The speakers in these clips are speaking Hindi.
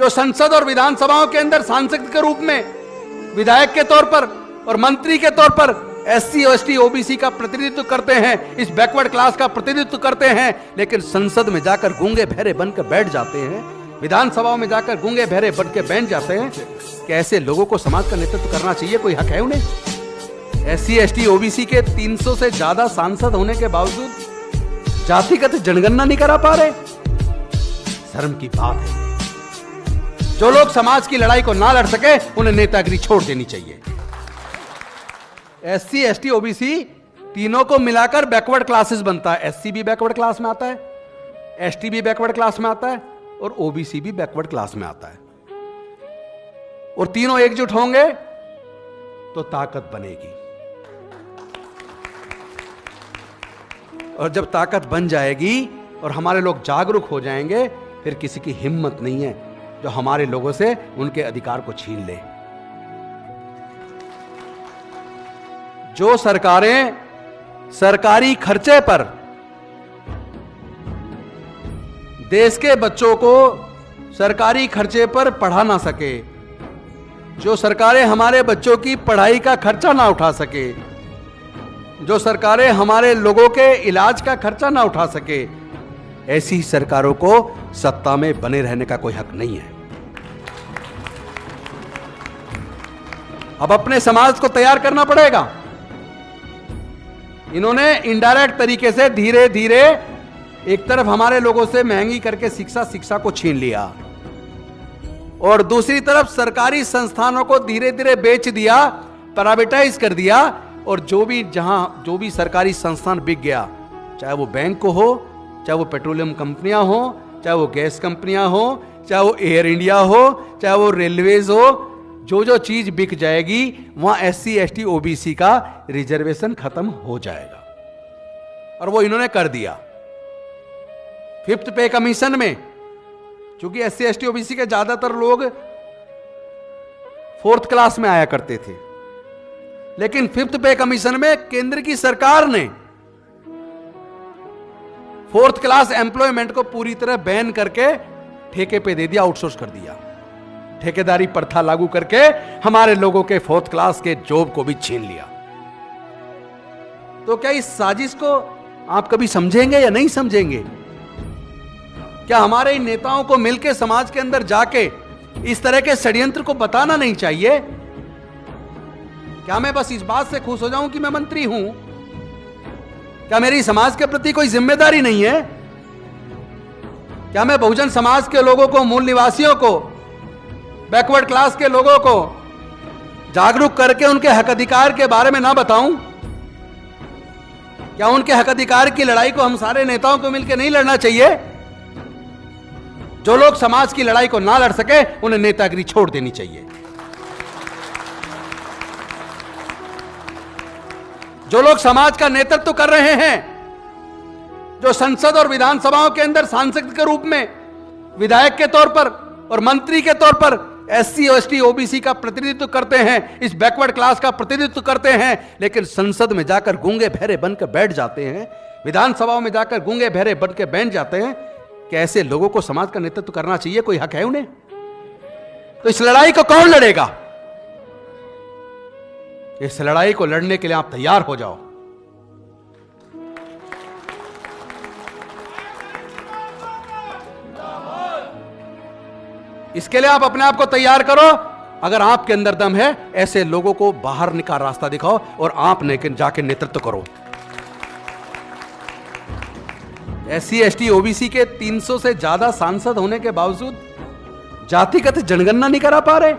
जो संसद और विधानसभाओं के अंदर सांसद के रूप में, विधायक के तौर पर और मंत्री के तौर पर एससी एसटी ओबीसी का प्रतिनिधित्व करते हैं, इस बैकवर्ड क्लास का प्रतिनिधित्व करते हैं, लेकिन संसद में जाकर गूंगे बहरे बनकर बैठ जाते हैं, विधानसभाओं में जाकर गूंगे बहरे बनकर बैठ जाते हैं। कि ऐसे लोगों को समाज का नेतृत्व करना चाहिए, कोई हक है उन्हें? एससी एसटी ओबीसी के 300 से ज्यादा सांसद होने के बावजूद जातिगत जनगणना नहीं करा पा रहे। शर्म की बात है। जो लोग समाज की लड़ाई को ना लड़ सके उन्हें नेतागिरी छोड़ देनी चाहिए। एससी एसटी ओबीसी तीनों को मिलाकर बैकवर्ड क्लासेस बनता है। एससी भी बैकवर्ड क्लास में आता है, एसटी भी बैकवर्ड क्लास में आता है और ओबीसी भी बैकवर्ड क्लास में आता है। और तीनों एकजुट होंगे तो ताकत बनेगी। और जब ताकत बन जाएगी और हमारे लोग जागरूक हो जाएंगे, फिर किसी की हिम्मत नहीं है जो हमारे लोगों से उनके अधिकार को छीन ले। जो सरकारें सरकारी खर्चे पर देश के बच्चों को सरकारी खर्चे पर पढ़ा ना सके, जो सरकारें हमारे बच्चों की पढ़ाई का खर्चा ना उठा सके, जो सरकारें हमारे लोगों के इलाज का खर्चा ना उठा सके, ऐसी सरकारों को सत्ता में बने रहने का कोई हक नहीं है। अब अपने समाज को तैयार करना पड़ेगा। इन्होंने इनडायरेक्ट तरीके से धीरे धीरे एक तरफ हमारे लोगों से महंगी करके शिक्षा को छीन लिया और दूसरी तरफ सरकारी संस्थानों को धीरे धीरे बेच दिया, प्राइवेटाइज कर दिया। और जो भी सरकारी संस्थान बिक गया, चाहे वो बैंक हो, चाहे वो पेट्रोलियम कंपनियां हो, चाहे वो गैस कंपनियां हो, चाहे वो एयर इंडिया हो, चाहे वो रेलवेज हो, जो चीज बिक जाएगी वहां एससी एसटी ओबीसी का रिजर्वेशन खत्म हो जाएगा। और वो इन्होंने कर दिया। फिफ्थ पे कमीशन में, क्योंकि एससी एसटी ओबीसी के ज्यादातर लोग फोर्थ क्लास में आया करते थे, लेकिन फिफ्थ पे कमीशन में केंद्र की सरकार ने फोर्थ क्लास एम्प्लॉयमेंट को पूरी तरह बैन करके ठेके पे दे दिया, आउटसोर्स कर दिया। ठेकेदारी प्रथा लागू करके हमारे लोगों के फोर्थ क्लास के जॉब को भी छीन लिया। तो क्या इस साजिश को आप कभी समझेंगे या नहीं समझेंगे? क्या हमारे इन नेताओं को मिलकर समाज के अंदर जाके इस तरह के षड्यंत्र को बताना नहीं चाहिए? क्या मैं बस इस बात से खुश हो जाऊं कि मैं मंत्री हूं? क्या मेरी समाज के प्रति कोई जिम्मेदारी नहीं है? क्या मैं बहुजन समाज के लोगों को, मूल निवासियों को, बैकवर्ड क्लास के लोगों को जागरूक करके उनके हक अधिकार के बारे में ना बताऊं? क्या उनके हक अधिकार की लड़ाई को हम सारे नेताओं को मिलकर नहीं लड़ना चाहिए? जो लोग समाज की लड़ाई को ना लड़ सके उन्हें नेतागिरी छोड़ देनी चाहिए। जो लोग समाज का नेतृत्व कर रहे हैं, जो संसद और विधानसभाओं के अंदर सांसद के रूप में, विधायक के तौर पर और मंत्री के तौर पर एससी एसटी ओबीसी का प्रतिनिधित्व करते हैं, इस बैकवर्ड क्लास का प्रतिनिधित्व करते हैं, लेकिन संसद में जाकर गूंगे बहरे बनकर बैठ जाते हैं, विधानसभाओं में जाकर गूंगे बहरे बनकर बैठ जाते हैं। कि ऐसे लोगों को समाज का नेतृत्व करना चाहिए, कोई हक है उन्हें? तो इस लड़ाई को कौन लड़ेगा? इस लड़ाई को लड़ने के लिए आप तैयार हो जाओ। इसके लिए आप अपने आप को तैयार करो। अगर आपके अंदर दम है, ऐसे लोगों को बाहर निकाल रास्ता दिखाओ और आप जाके नेतृत्व करो। एससी एसटी ओबीसी के 300 से ज्यादा सांसद होने के बावजूद जातिगत जनगणना नहीं करा पा रहे।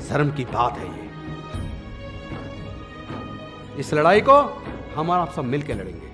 शर्म की बात है ये। इस लड़ाई को हम और आप सब मिलकर लड़ेंगे।